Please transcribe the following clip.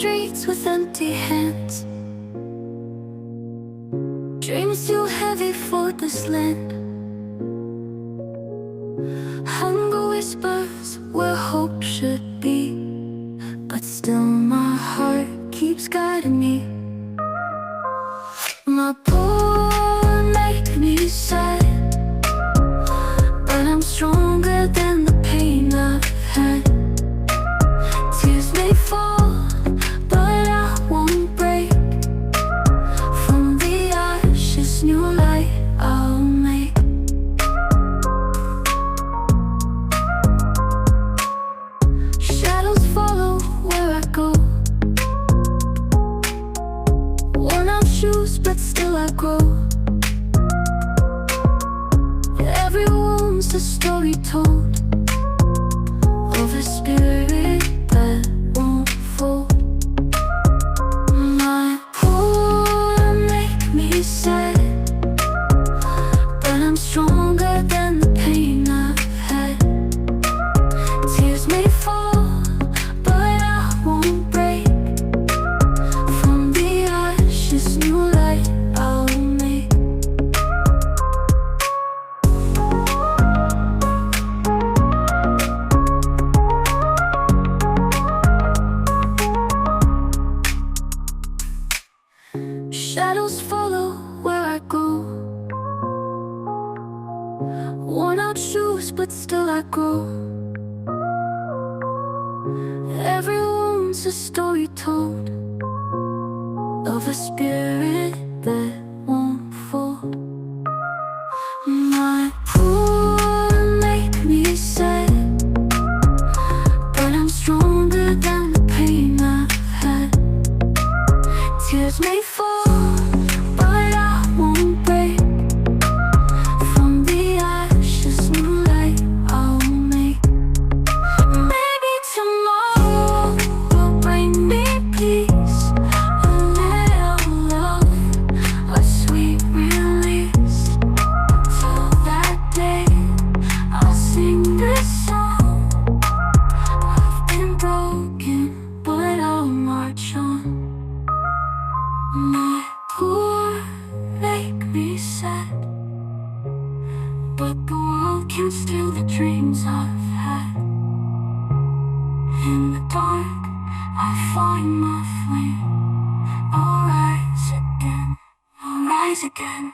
streets with empty hands. Dreams too heavy for this land. Hunger whispers where hope should be, but still my heart keeps guiding me. My poor make me sad, but I'm stronger than the pain I've had. Tears may fall, but I won't break. From the ashes, new light I'll make. Shadows follow where I go. Worn out shoes, but still I grow. Every wound's a story told of a spirit that won't fold. My poor make me sad, but I'm stronger than the pain I've had. Tears may fall, but I won't break. From the ashes, new light I'll make. Shadows follow where I go. Worn out shoes, but still I grow. Every wound's a story told of a spirit that won't fold. My poor make me sad, but I'm stronger than the pain I've had. Tears may fall, but I won't break. From the ashes, new light I'll make. Maybe tomorrow will bring me peace, a little love, a sweet release. Till that day, I'll sing this song. I've been broken, but I'll march on. My poor make me sad, but the world can steal the dreams I've had. In the dark, I find my flame. I'll rise again, I'll rise again.